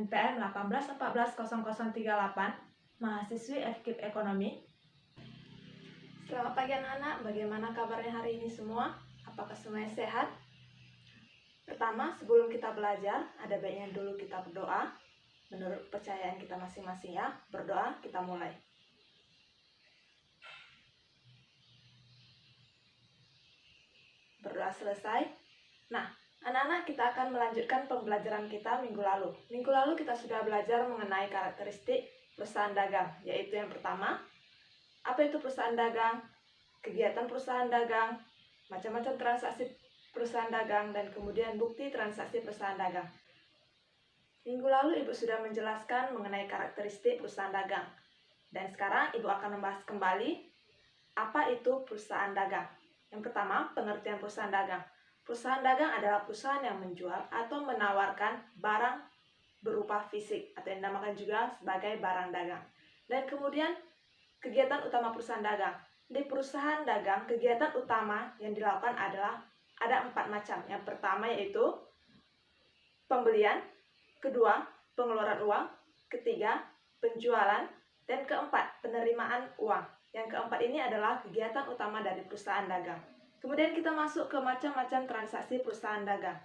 NPM 18140038, mahasiswi FKIP Ekonomi. Selamat pagi anak-anak, bagaimana kabarnya hari ini semua? Apakah semuanya sehat? Pertama, sebelum kita belajar, ada baiknya dulu kita berdoa. Menurut kepercayaan kita masing-masing ya, berdoa, kita mulai. Berdoa selesai. Nah, anak-anak, kita akan melanjutkan pembelajaran kita minggu lalu. Minggu lalu kita sudah belajar mengenai karakteristik perusahaan dagang, yaitu yang pertama, apa itu perusahaan dagang, kegiatan perusahaan dagang, macam-macam transaksi perusahaan dagang, dan kemudian bukti transaksi perusahaan dagang. Minggu lalu Ibu sudah menjelaskan mengenai karakteristik perusahaan dagang. Dan sekarang Ibu akan membahas kembali apa itu perusahaan dagang. Yang pertama, pengertian perusahaan dagang. Perusahaan dagang adalah perusahaan yang menjual atau menawarkan barang berupa fisik atau yang dinamakan juga sebagai barang dagang. Dan kemudian kegiatan utama perusahaan dagang. Di perusahaan dagang, kegiatan utama yang dilakukan adalah ada 4 macam. Yang pertama yaitu pembelian, kedua pengeluaran uang, ketiga penjualan, dan keempat penerimaan uang. Yang keempat ini adalah kegiatan utama dari perusahaan dagang. Kemudian kita masuk ke macam-macam transaksi perusahaan dagang.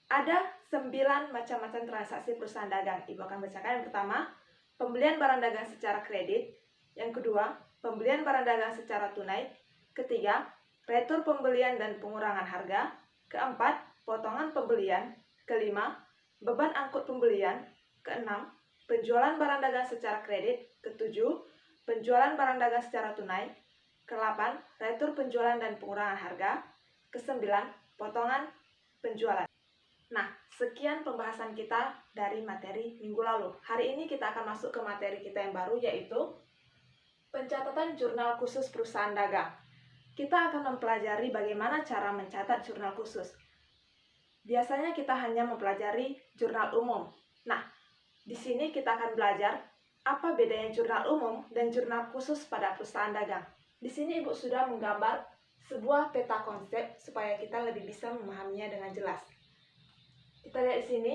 Ada 9 macam-macam transaksi perusahaan dagang. Ibu akan bacakan. Yang pertama, pembelian barang dagang secara kredit. Yang kedua, pembelian barang dagang secara tunai. Ketiga, retur pembelian dan pengurangan harga. Keempat, potongan pembelian. Kelima, beban angkut pembelian. Keenam, penjualan barang dagang secara kredit. Ketujuh, penjualan barang dagang secara tunai. Ke-8, retur penjualan dan pengurangan harga. Ke-9, potongan penjualan. Nah, sekian pembahasan kita dari materi minggu lalu. Hari ini kita akan masuk ke materi kita yang baru, yaitu pencatatan jurnal khusus perusahaan dagang. Kita akan mempelajari bagaimana cara mencatat jurnal khusus. Biasanya kita hanya mempelajari jurnal umum. Nah, di sini kita akan belajar apa bedanya jurnal umum dan jurnal khusus pada perusahaan dagang. Di sini Ibu sudah menggambar sebuah peta konsep supaya kita lebih bisa memahaminya dengan jelas. Kita lihat di sini,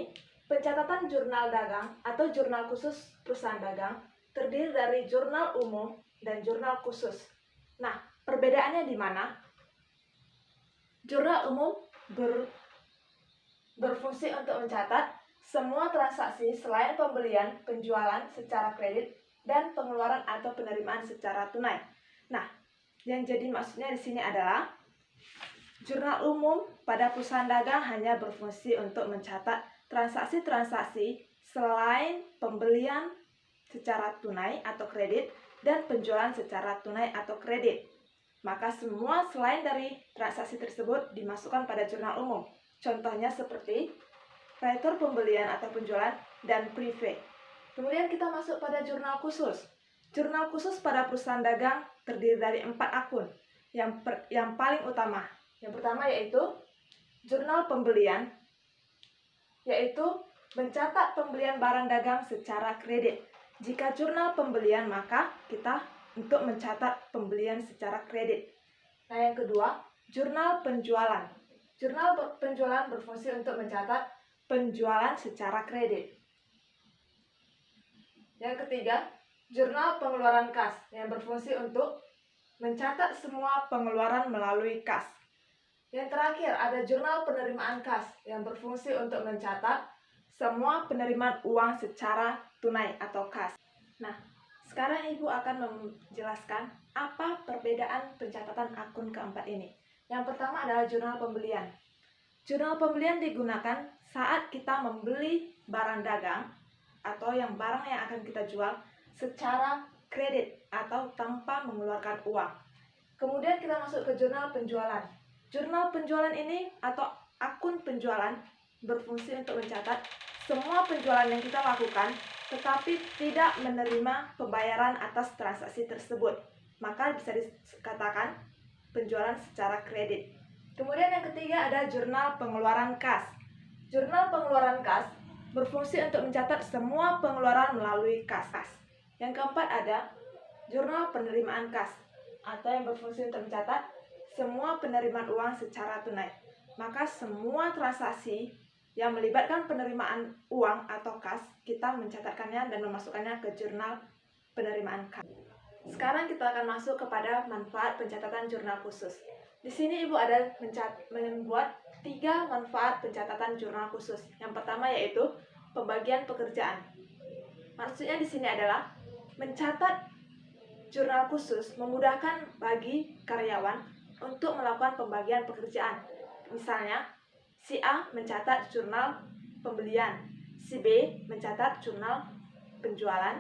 pencatatan jurnal dagang atau jurnal khusus perusahaan dagang terdiri dari jurnal umum dan jurnal khusus. Nah, perbedaannya di mana? Jurnal umum berfungsi untuk mencatat semua transaksi selain pembelian, penjualan secara kredit, dan pengeluaran atau penerimaan secara tunai. Nah, yang jadi maksudnya di sini adalah jurnal umum pada perusahaan dagang hanya berfungsi untuk mencatat transaksi-transaksi selain pembelian secara tunai atau kredit dan penjualan secara tunai atau kredit. Maka semua selain dari transaksi tersebut dimasukkan pada jurnal umum. Contohnya seperti retur pembelian atau penjualan dan prive. Kemudian kita masuk pada jurnal khusus. Jurnal khusus pada perusahaan dagang terdiri dari 4 akun yang paling utama. Yang pertama yaitu jurnal pembelian, yaitu mencatat pembelian barang dagang secara kredit. Jika jurnal pembelian, maka kita untuk mencatat pembelian secara kredit. Nah, yang kedua, jurnal penjualan. Jurnal penjualan berfungsi untuk mencatat penjualan secara kredit. Yang ketiga, jurnal pengeluaran kas yang berfungsi untuk mencatat semua pengeluaran melalui kas. Yang terakhir, ada jurnal penerimaan kas yang berfungsi untuk mencatat semua penerimaan uang secara tunai atau kas. Nah, sekarang Ibu akan menjelaskan apa perbedaan pencatatan akun keempat ini. Yang pertama adalah jurnal pembelian. Jurnal pembelian digunakan saat kita membeli barang dagang atau barang yang akan kita jual secara kredit atau tanpa mengeluarkan uang. Kemudian kita masuk ke jurnal penjualan. Jurnal penjualan ini atau akun penjualan berfungsi untuk mencatat semua penjualan yang kita lakukan tetapi tidak menerima pembayaran atas transaksi tersebut. Maka bisa dikatakan penjualan secara kredit. Kemudian yang ketiga ada jurnal pengeluaran kas. Jurnal pengeluaran kas berfungsi untuk mencatat semua pengeluaran melalui kas. Yang keempat ada jurnal penerimaan kas atau yang berfungsi untuk mencatat semua penerimaan uang secara tunai. Maka semua transaksi yang melibatkan penerimaan uang atau kas, kita mencatatkannya dan memasukkannya ke jurnal penerimaan kas. Sekarang kita akan masuk kepada manfaat pencatatan jurnal khusus. Di sini Ibu ada membuat 3 manfaat pencatatan jurnal khusus. Yang pertama yaitu pembagian pekerjaan. Maksudnya di sini adalah mencatat jurnal khusus memudahkan bagi karyawan untuk melakukan pembagian pekerjaan. Misalnya, si A mencatat jurnal pembelian, si B mencatat jurnal penjualan,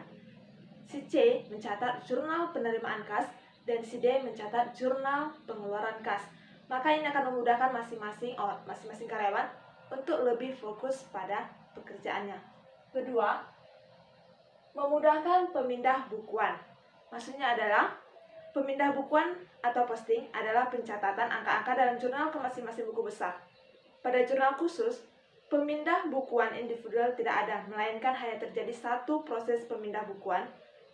si C mencatat jurnal penerimaan kas, dan si D mencatat jurnal pengeluaran kas. Maka ini akan memudahkan masing-masing karyawan untuk lebih fokus pada pekerjaannya. Kedua, memudahkan pemindah bukuan. Maksudnya adalah pemindah bukuan atau posting adalah pencatatan angka-angka dalam jurnal ke masing-masing buku besar. Pada jurnal khusus, pemindah bukuan individual tidak ada, melainkan hanya terjadi satu proses pemindah bukuan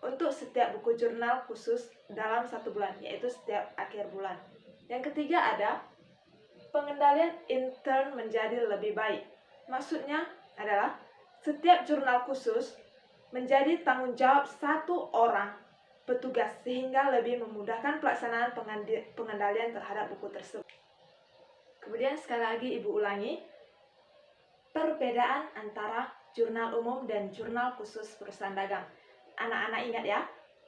untuk setiap buku jurnal khusus dalam 1 bulan, yaitu setiap akhir bulan. Yang ketiga ada pengendalian intern menjadi lebih baik. Maksudnya adalah setiap jurnal khusus menjadi tanggung jawab 1 orang petugas sehingga lebih memudahkan pelaksanaan pengendalian terhadap buku tersebut. Kemudian sekali lagi Ibu ulangi, perbedaan antara jurnal umum dan jurnal khusus perusahaan dagang. Anak-anak ingat ya,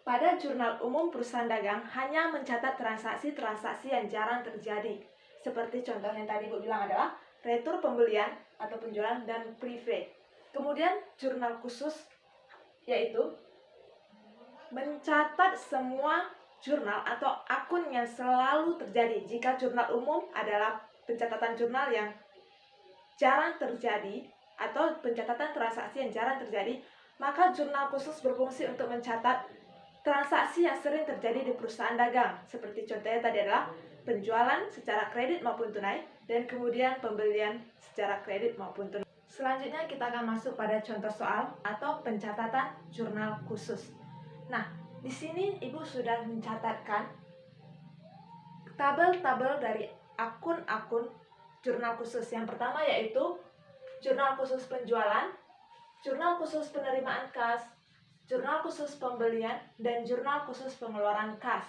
pada jurnal umum perusahaan dagang hanya mencatat transaksi-transaksi yang jarang terjadi. Seperti contoh yang tadi Ibu bilang adalah retur pembelian atau penjualan dan prive. Kemudian jurnal khusus yaitu mencatat semua jurnal atau akun yang selalu terjadi. Jika jurnal umum adalah pencatatan jurnal yang jarang terjadi atau pencatatan transaksi yang jarang terjadi, maka jurnal khusus berfungsi untuk mencatat transaksi yang sering terjadi di perusahaan dagang. Seperti contohnya tadi adalah penjualan secara kredit maupun tunai, dan kemudian pembelian secara kredit maupun tunai. Selanjutnya kita akan masuk pada contoh soal atau pencatatan jurnal khusus. Nah, di sini Ibu sudah mencatatkan tabel-tabel dari akun-akun jurnal khusus. Yang pertama yaitu jurnal khusus penjualan, jurnal khusus penerimaan kas, jurnal khusus pembelian, dan jurnal khusus pengeluaran kas.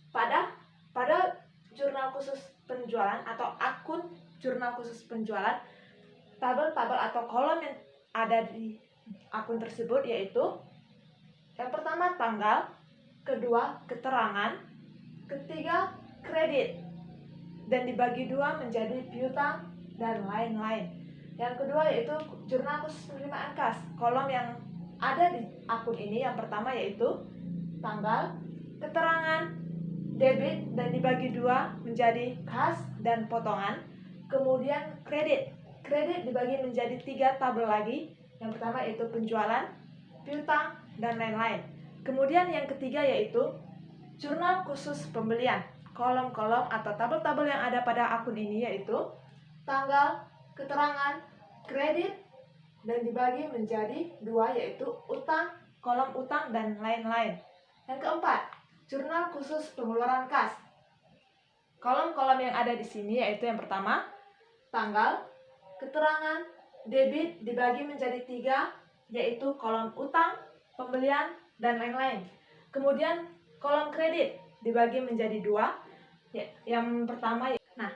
Pada jurnal khusus penjualan atau akun jurnal khusus penjualan, tabel-tabel atau kolom yang ada di akun tersebut yaitu yang pertama tanggal, kedua keterangan, ketiga kredit, dan dibagi 2 menjadi piutang dan lain-lain. Yang kedua yaitu jurnal khusus penerimaan kas. Kolom yang ada di akun ini yang pertama yaitu tanggal, keterangan, debit, dan dibagi 2 menjadi kas dan potongan. Kemudian kredit. Kredit dibagi menjadi 3 tabel lagi. Yang pertama yaitu penjualan, piutang, dan lain-lain. Kemudian yang ketiga yaitu jurnal khusus pembelian. Kolom-kolom atau tabel-tabel yang ada pada akun ini yaitu tanggal, keterangan, kredit, dan dibagi menjadi 2 yaitu utang, kolom utang, dan lain-lain. Yang keempat, jurnal khusus pengeluaran kas. Kolom-kolom yang ada di sini yaitu yang pertama tanggal, keterangan, debit dibagi menjadi 3 yaitu kolom utang, pembelian, dan lain-lain. Kemudian kolom kredit dibagi menjadi 2. Yang pertama, nah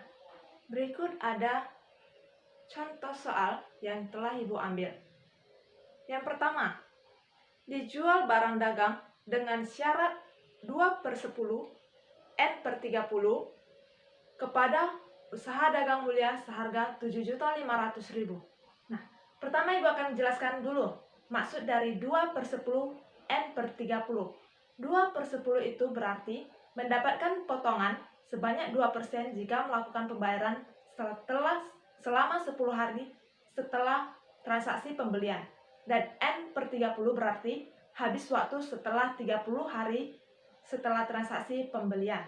berikut ada contoh soal yang telah Ibu ambil. Yang pertama, dijual barang dagang dengan syarat 2/10 N/30 kepada usaha dagang mulia seharga 7.500.000. Nah, pertama Ibu akan jelaskan dulu maksud dari 2/10 N/30. 2/10 itu berarti mendapatkan potongan sebanyak 2% jika melakukan pembayaran selama 10 hari setelah transaksi pembelian. Dan N/30 berarti habis waktu setelah 30 hari setelah transaksi pembelian.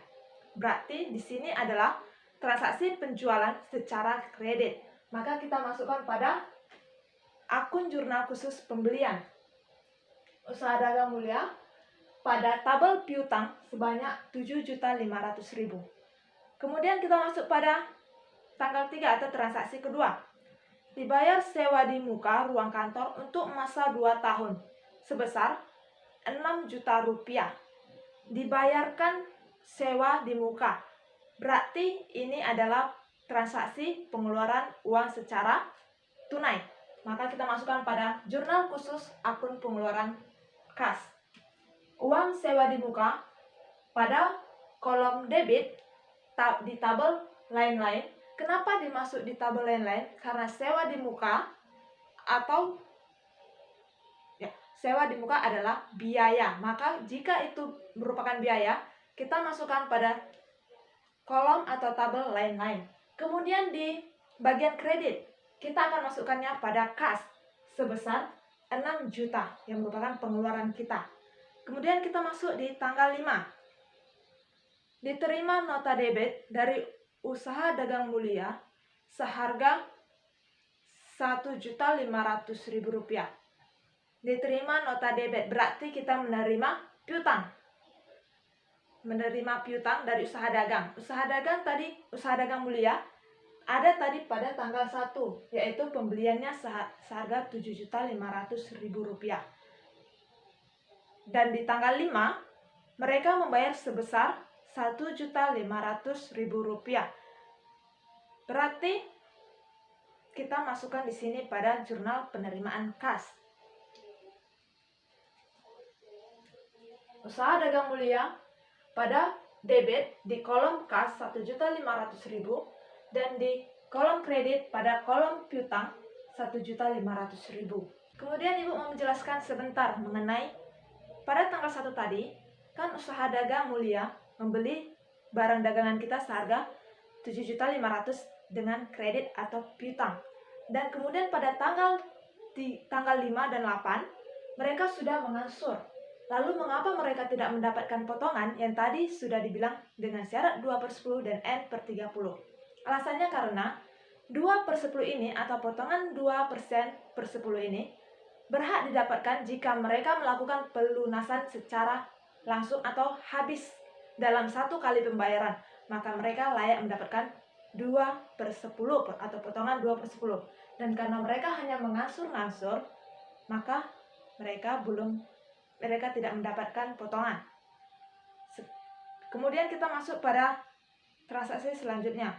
Berarti di sini adalah transaksi penjualan secara kredit. Maka kita masukkan pada akun jurnal khusus pembelian usaha dagang mulia pada tabel piutang sebanyak 7.500.000. Kemudian kita masuk pada tanggal 3 atau transaksi kedua. dibayar sewa di muka ruang kantor untuk masa 2 tahun sebesar 6 juta rupiah. Dibayarkan sewa di muka. Berarti ini adalah transaksi pengeluaran uang secara tunai. Maka kita masukkan pada jurnal khusus akun pengeluaran kas. Uang sewa di muka pada kolom debit di tabel lain-lain. Kenapa dimasuk di tabel lain-lain? Karena sewa di muka atau sewa di muka adalah biaya. Maka jika itu merupakan biaya, kita masukkan pada kolom atau tabel lain-lain. Kemudian di bagian kredit, kita akan masukkannya pada kas sebesar 6 juta yang merupakan pengeluaran kita. Kemudian kita masuk di tanggal 5. Diterima nota debit dari usaha dagang mulia seharga Rp1.500.000. Diterima nota debit berarti kita menerima piutang. Menerima piutang dari usaha dagang. Usaha dagang tadi, usaha dagang mulia ada tadi pada tanggal 1, yaitu pembeliannya seharga Rp7.500.000. Dan di tanggal 5 mereka membayar sebesar Rp1.500.000. Berarti kita masukkan di sini pada jurnal penerimaan kas. Usaha dagang mulia pada debit di kolom kas Rp1.500.000 dan di kolom kredit pada kolom piutang Rp1.500.000. Kemudian Ibu mau menjelaskan sebentar mengenai pada tanggal 1 tadi, kan usaha dagang mulia membeli barang dagangan kita seharga Rp7.500.000 dengan kredit atau piutang. Dan kemudian pada tanggal 5 dan 8 mereka sudah mengangsur. Lalu mengapa mereka tidak mendapatkan potongan yang tadi sudah dibilang dengan syarat 2/10 dan N/30? Alasannya karena 2/10 ini atau potongan 2%/10 ini berhak didapatkan jika mereka melakukan pelunasan secara langsung atau habis dalam 1 kali pembayaran. Maka mereka layak mendapatkan 2/10 atau potongan 2/10. Dan karena mereka hanya mengangsur-ngangsur, maka mereka tidak mendapatkan potongan. Kemudian kita masuk pada transaksi selanjutnya.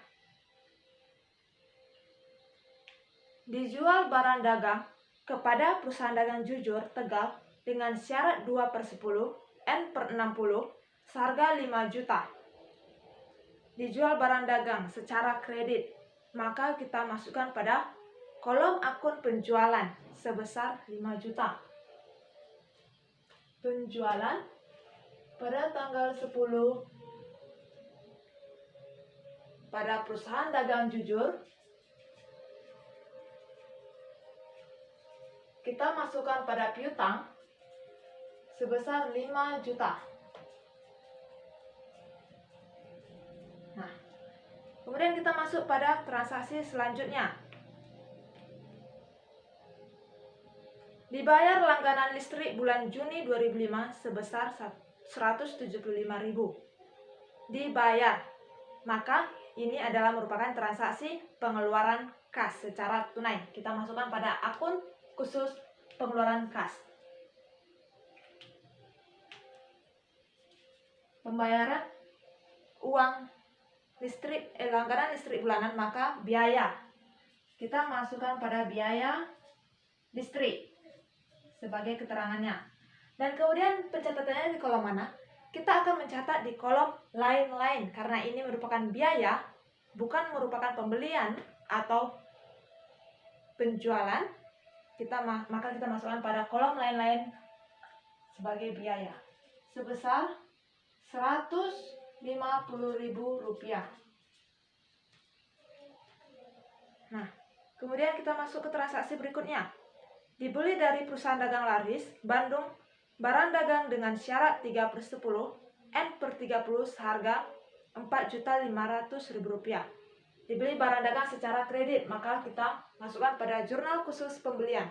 Dijual barang dagang kepada perusahaan dagang jujur Tegal dengan syarat 2/10 N/60 seharga 5 juta. Dijual barang dagang secara kredit, maka kita masukkan pada kolom akun penjualan sebesar 5 juta. Penjualan pada tanggal 10 pada perusahaan dagang jujur, kita masukkan pada piutang sebesar 5 juta. Nah, kemudian kita masuk pada transaksi selanjutnya. Dibayar langganan listrik bulan Juni 2005 sebesar Rp175.000. Dibayar. Maka ini adalah merupakan transaksi pengeluaran kas secara tunai. Kita masukkan pada akun khusus pengeluaran kas. Pembayaran uang listrik, langganan listrik bulanan, maka biaya. Kita masukkan pada biaya listrik sebagai keterangannya. Dan kemudian pencatatannya di kolom mana? Kita akan mencatat di kolom lain-lain karena ini merupakan biaya, bukan merupakan pembelian atau penjualan. Maka kita masukkan pada kolom lain-lain sebagai biaya sebesar Rp150.000. Nah, kemudian kita masuk ke transaksi berikutnya. Dibeli dari perusahaan dagang laris Bandung barang dagang dengan syarat 3/10 N/30 seharga Rp4.500.000. Dibeli barang dagang secara kredit, maka kita masukkan pada jurnal khusus pembelian.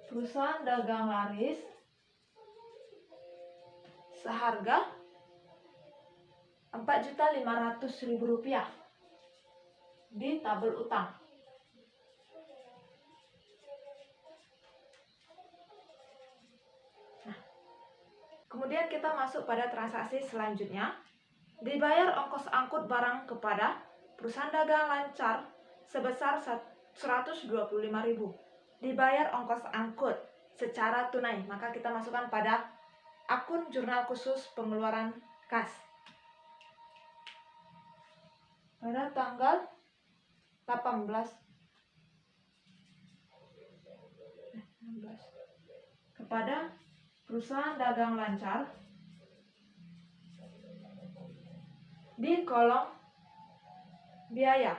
Perusahaan dagang laris seharga Rp4.500.000 di tabel utang. Nah, kemudian kita masuk pada transaksi selanjutnya. Dibayar ongkos angkut barang kepada perusahaan dagang lancar sebesar 125.000. Dibayar ongkos angkut secara tunai, maka kita masukkan pada akun jurnal khusus pengeluaran kas. Pada tanggal 18 kepada perusahaan dagang lancar di kolom biaya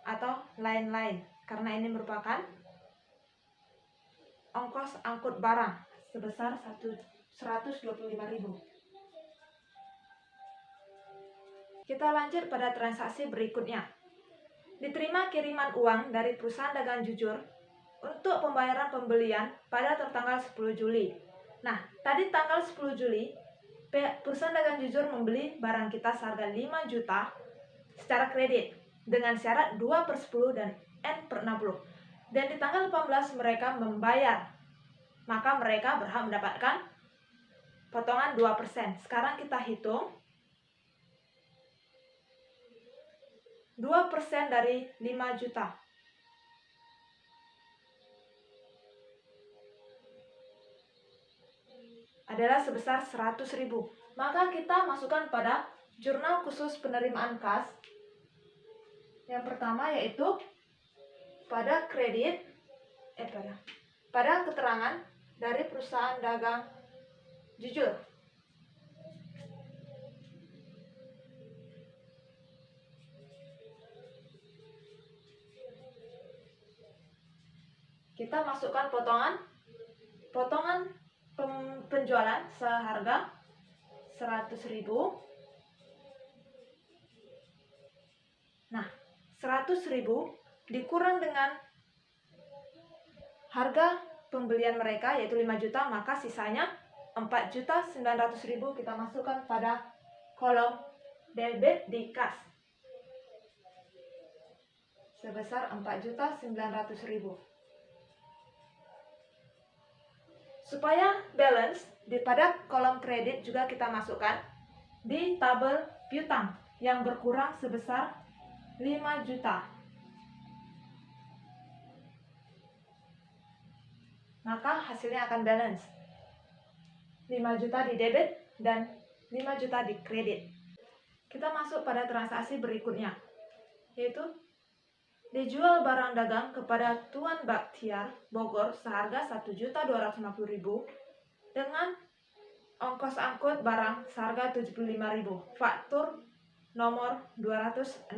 atau lain-lain, karena ini merupakan ongkos angkut barang sebesar 125.000. Kita lanjut pada transaksi berikutnya. Diterima kiriman uang dari perusahaan dagang jujur untuk pembayaran pembelian pada tertanggal 10 Juli. Nah, tadi tanggal 10 Juli, perusahaan dagang jujur membeli barang kita seharga 5 juta secara kredit dengan syarat 2/10 dan N/60. Dan di tanggal 18 mereka membayar, maka mereka berhak mendapatkan potongan 2%. Sekarang kita hitung 2% dari 5 juta. Adalah sebesar 100.000. Maka kita masukkan pada jurnal khusus penerimaan kas. Yang pertama yaitu pada pada keterangan dari perusahaan dagang jujur. Kita masukkan potongan penjualan seharga 100.000. Nah, 100.000 dikurang dengan harga pembelian mereka yaitu 5 juta, maka sisanya 4.900.000 kita masukkan pada kolom debit di kas sebesar 4.900.000. Supaya balance pada kolom kredit juga kita masukkan di tabel piutang yang berkurang sebesar 5 juta. Maka hasilnya akan balance. 5 juta di debit dan 5 juta di kredit. Kita masuk pada transaksi berikutnya, yaitu dijual barang dagang kepada Tuan Baktiar Bogor seharga 1.250.000 dengan ongkos angkut barang seharga 75.000. Faktur nomor 269.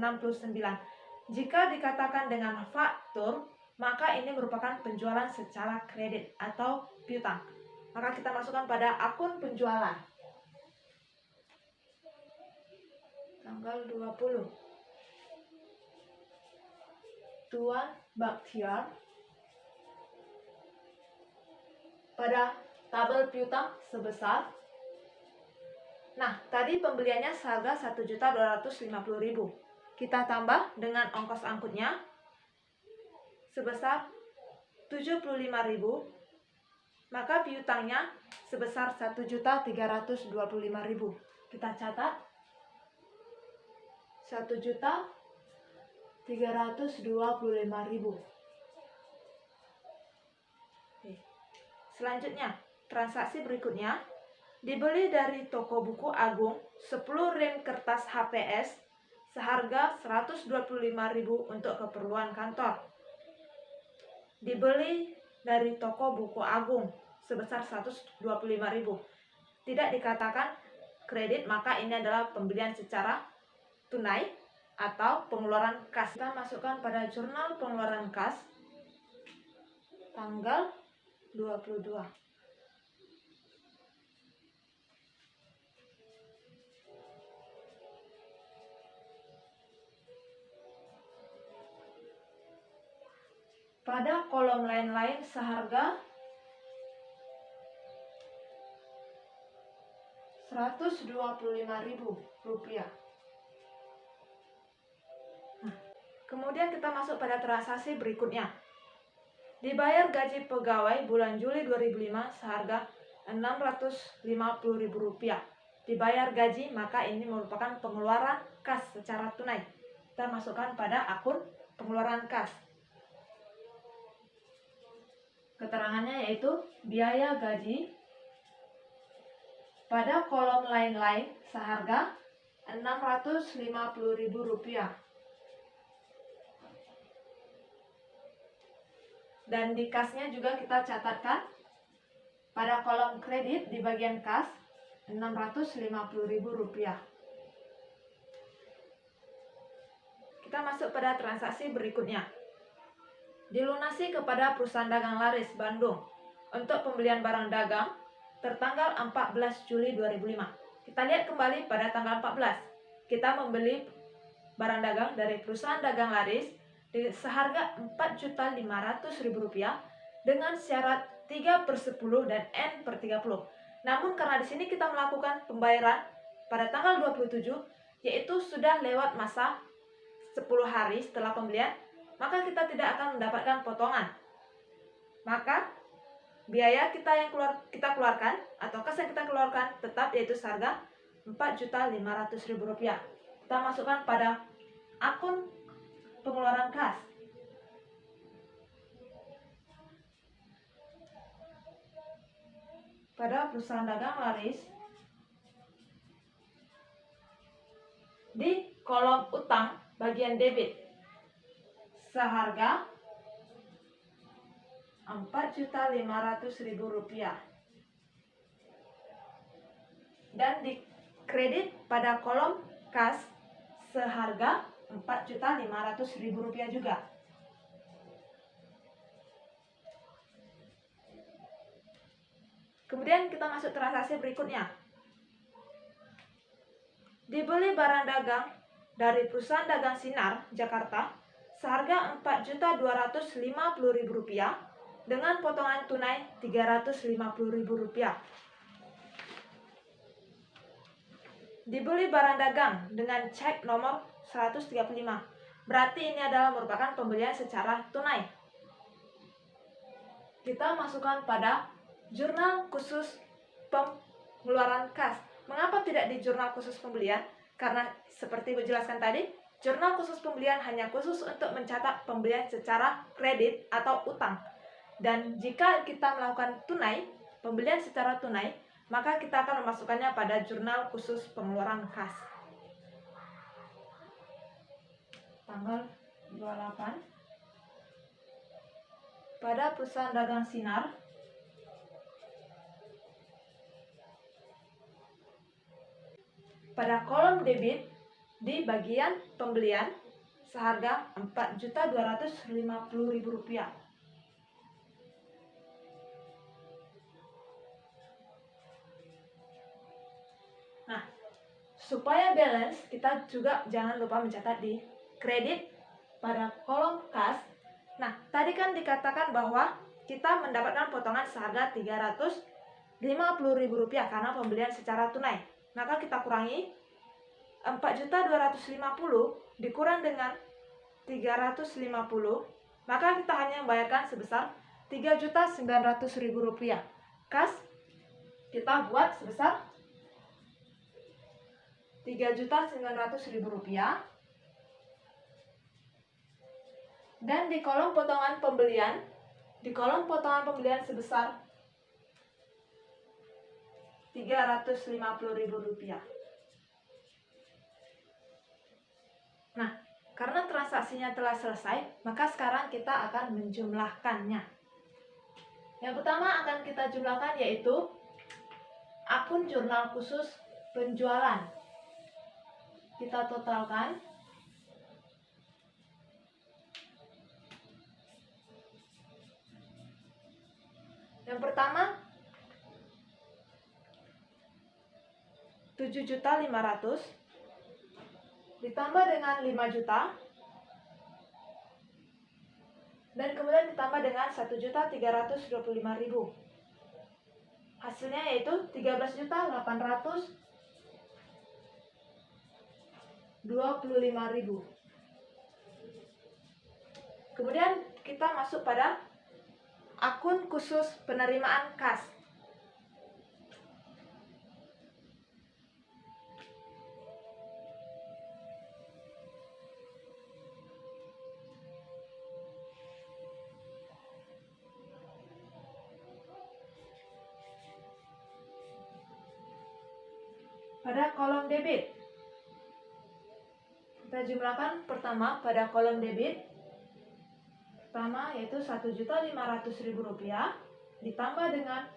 Jika dikatakan dengan faktur, maka ini merupakan penjualan secara kredit atau piutang. Maka kita masukkan pada akun penjualan. Tanggal 20. Tuan Baktiar pada tabel piutang sebesar. Nah, tadi pembeliannya seharga 1.250.000. Kita tambah dengan ongkos angkutnya sebesar 75.000. Maka piutangnya sebesar 1.325.000. Kita catat 1.325.000. Selanjutnya, transaksi berikutnya dibeli dari toko buku Agung 10 rem kertas HPS seharga 125.000 untuk keperluan kantor. Dibeli dari toko buku Agung sebesar 125.000. Tidak dikatakan kredit, maka ini adalah pembelian secara tunai atau pengeluaran kas. Kita masukkan pada jurnal pengeluaran kas tanggal 22. Pada kolom lain-lain seharga Rp125.000. Nah, kemudian kita masuk pada transaksi berikutnya. Dibayar gaji pegawai bulan Juli 2005 seharga Rp650.000. Dibayar gaji, maka ini merupakan pengeluaran kas secara tunai. Kita masukkan pada akun pengeluaran kas. Keterangannya yaitu biaya gaji pada kolom lain-lain seharga Rp650.000. Dan di kasnya juga kita catatkan pada kolom kredit di bagian kas Rp650.000. Kita masuk pada transaksi berikutnya. Dilunasi kepada perusahaan dagang laris Bandung untuk pembelian barang dagang tertanggal 14 Juli 2005. Kita lihat kembali pada tanggal 14. Kita membeli barang dagang dari perusahaan dagang laris seharga Rp4.500.000 dengan syarat 3/10 dan N/30. Namun karena di sini kita melakukan pembayaran pada tanggal 27, yaitu sudah lewat masa 10 hari setelah pembelian, maka kita tidak akan mendapatkan potongan. Maka biaya kita keluarkan atau kas yang kita keluarkan tetap, yaitu seharga Rp4.500.000. Kita masukkan pada akun pengeluaran kas. Pada perusahaan dagang laris, di kolom utang bagian debit seharga Rp4.500.000 dan di kredit pada kolom kas seharga Rp4.500.000 juga. Kemudian kita masuk transaksi berikutnya. Dibeli barang dagang dari perusahaan dagang Sinar Jakarta seharga Rp4.250.000 dengan potongan tunai Rp350.000. Dibeli barang dagang dengan cek nomor 135. Berarti ini adalah merupakan pembelian secara tunai. Kita masukkan pada jurnal khusus pengeluaran kas. Mengapa tidak di jurnal khusus pembelian? Karena seperti dijelaskan tadi, jurnal khusus pembelian hanya khusus untuk mencatat pembelian secara kredit atau utang. Dan jika kita melakukan tunai, pembelian secara tunai, maka kita akan memasukkannya pada jurnal khusus pengeluaran kas. Tanggal 28. Pada perusahaan dagang Sinar, pada kolom debit di bagian pembelian seharga Rp4.250.000. Nah, supaya balance, kita juga jangan lupa mencatat di kredit pada kolom kas. Nah, tadi kan dikatakan bahwa kita mendapatkan potongan seharga Rp350.000 karena pembelian secara tunai. Maka kita kurangi 4.250 dikurang dengan 350, maka kita hanya membayarkan sebesar Rp3.900.000. Kas kita buat sebesar Rp3.900.000. Dan di kolom potongan pembelian, sebesar Rp350.000. Nah, karena transaksinya telah selesai, maka sekarang kita akan menjumlahkannya. Yang pertama akan kita jumlahkan yaitu akun jurnal khusus penjualan. Kita totalkan. Yang pertama 7.500.000 ditambah dengan 5 juta dan kemudian ditambah dengan 1.325.000. Hasilnya yaitu 13.800.000 25.000. Kemudian kita masuk pada akun khusus penerimaan kas. Pada kolom debit, kita jumlahkan pertama pada kolom debit. Pertama yaitu Rp1.500.000 ditambah dengan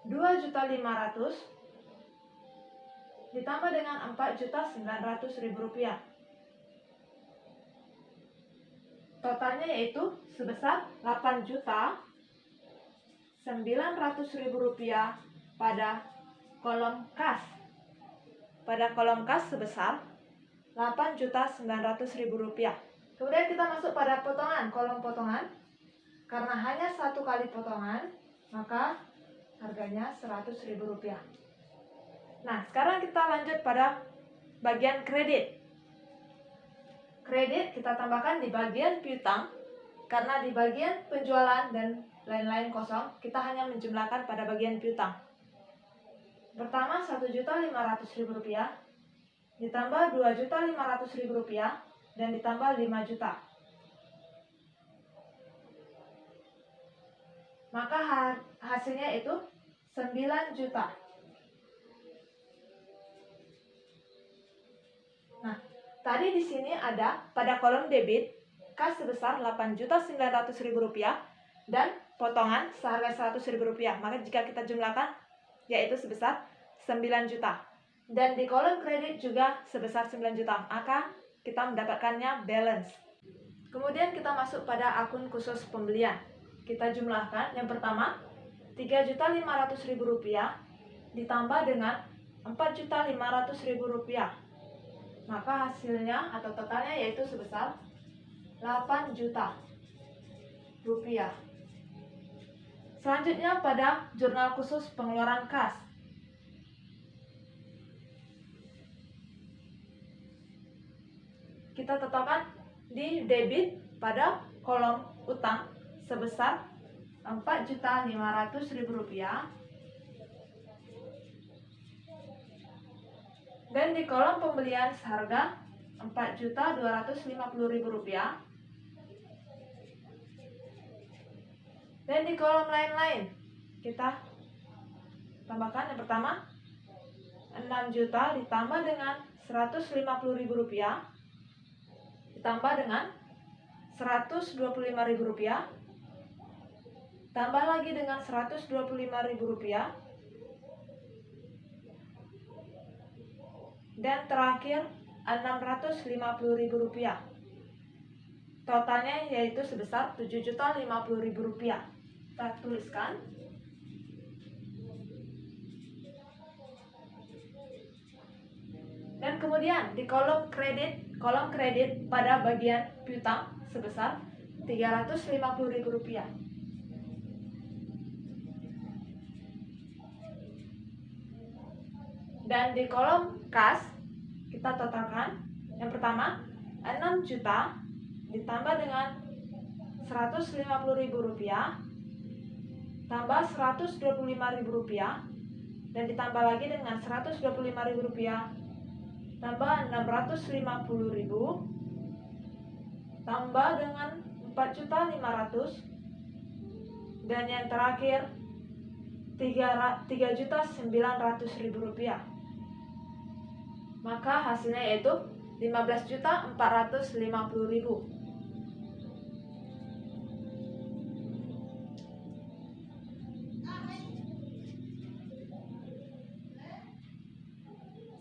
Rp2.500.000 ditambah dengan Rp4.900.000. Totalnya yaitu sebesar Rp8.900.000 pada kolom kas. Pada kolom kas sebesar Rp8.900.000. Kemudian kita masuk pada potongan, kolom potongan. Karena hanya satu kali potongan, maka harganya Rp100.000. Nah, sekarang kita lanjut pada bagian kredit. Kredit kita tambahkan di bagian piutang, karena di bagian penjualan dan lain-lain kosong, kita hanya menjumlahkan pada bagian piutang. Pertama Rp1.500.000 ditambah Rp2.500.000 dan ditambah Rp5 juta. Maka hasilnya itu Rp9 juta. Nah, tadi di sini ada pada kolom debit kas sebesar Rp8.900.000 dan potongan seharga Rp100.000. Maka jika kita jumlahkan yaitu sebesar Rp9 juta. Dan di kolom kredit juga sebesar Rp9 juta. Maka kita mendapatkannya balance. Kemudian kita masuk pada akun khusus pembelian. Kita jumlahkan yang pertama Rp3.500.000 ditambah dengan Rp4.500.000. Maka hasilnya atau totalnya yaitu sebesar Rp8 juta. Selanjutnya pada jurnal khusus pengeluaran kas. Kita tetapkan di debit pada kolom utang sebesar Rp4.500.000 dan di kolom pembelian seharga Rp4.250.000 dan di kolom lain-lain kita tambahkan yang pertama Rp6 juta ditambah dengan Rp150.000 ditambah dengan Rp125.000 tambah lagi dengan Rp125.000 dan terakhir Rp650.000. Totalnya yaitu sebesar Rp7.050.000. Kita tuliskan. Dan kemudian di kolom kredit pada bagian piutang sebesar Rp350.000. Dan di kolom kas kita totalkan yang pertama Rp6 juta ditambah dengan Rp150.000 tambah Rp125.000 dan ditambah lagi dengan Rp125.000 tambah Rp650.000 tambah dengan Rp4.500.000 dan yang terakhir Rp3.900.000. Maka hasilnya yaitu Rp15.450.000.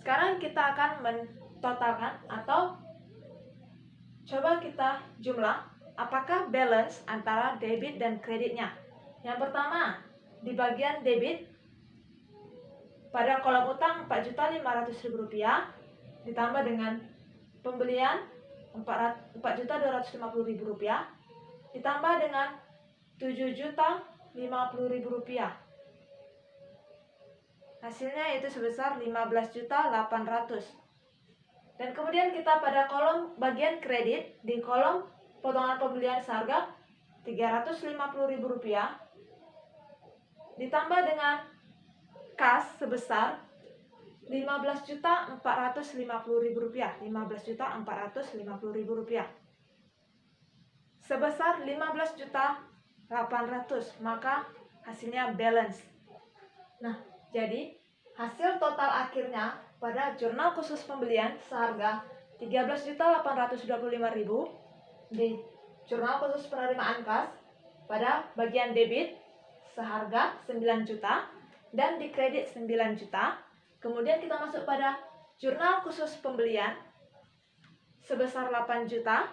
Sekarang kita akan mentotalkan atau coba kita jumlah apakah balance antara debit dan kreditnya. Yang pertama, di bagian debit pada kolom utang Rp4.500.000 ditambah dengan pembelian Rp4.250.000 ditambah dengan Rp7.050.000. Hasilnya itu sebesar Rp15.800.000. Dan kemudian kita pada kolom bagian kredit, di kolom potongan pembelian seharga Rp350.000 ditambah dengan kas sebesar Rp15.450.000. Rp15.450.000 sebesar Rp15.800.000, maka hasilnya balance. Nah, jadi hasil total akhirnya pada jurnal khusus pembelian seharga Rp13.825.000 di jurnal khusus penerimaan kas pada bagian debit seharga 9 juta dan di kredit 9 juta. Kemudian kita masuk pada jurnal khusus pembelian sebesar 8 juta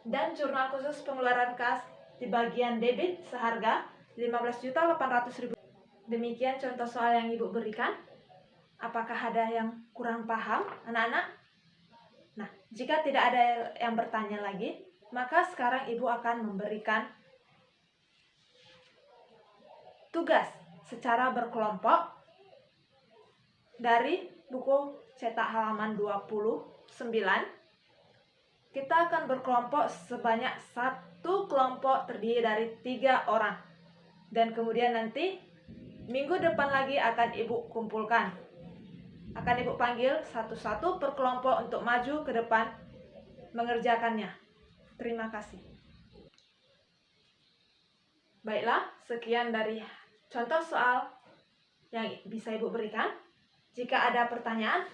dan jurnal khusus pengeluaran kas di bagian debit seharga Rp15.800.000. Demikian contoh soal yang Ibu berikan. Apakah ada yang kurang paham, anak-anak? Nah, jika tidak ada yang bertanya lagi, maka sekarang Ibu akan memberikan tugas secara berkelompok dari buku cetak halaman 29. Kita akan berkelompok sebanyak satu kelompok terdiri dari 3 orang. Dan kemudian nanti minggu depan lagi akan Ibu kumpulkan. Akan Ibu panggil satu-satu per kelompok untuk maju ke depan mengerjakannya. Terima kasih. Baiklah, sekian dari contoh soal yang bisa Ibu berikan. Jika ada pertanyaan,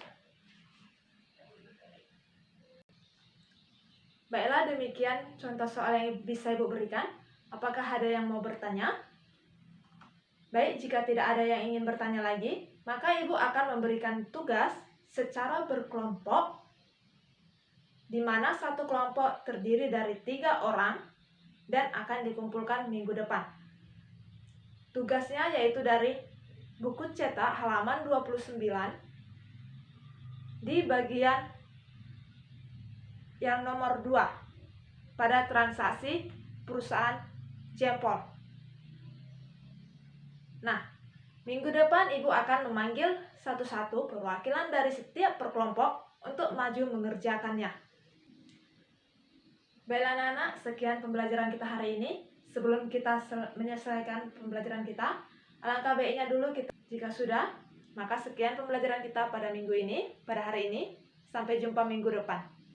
baiklah, demikian contoh soal yang bisa Ibu berikan. Apakah ada yang mau bertanya? Baik, jika tidak ada yang ingin bertanya lagi, maka Ibu akan memberikan tugas secara berkelompok, di mana satu kelompok terdiri dari 3 orang dan akan dikumpulkan minggu depan. Tugasnya yaitu dari buku cetak halaman 29 di bagian yang nomor 2 pada transaksi perusahaan Jempol. Nah, minggu depan Ibu akan memanggil satu-satu perwakilan dari setiap perkelompok untuk maju mengerjakannya. Baiklah anak-anak, sekian pembelajaran kita hari ini. Sebelum kita menyelesaikan pembelajaran kita, alangkah baiknya dulu kita, jika sudah, maka sekian pembelajaran kita pada minggu ini, pada hari ini. Sampai jumpa minggu depan.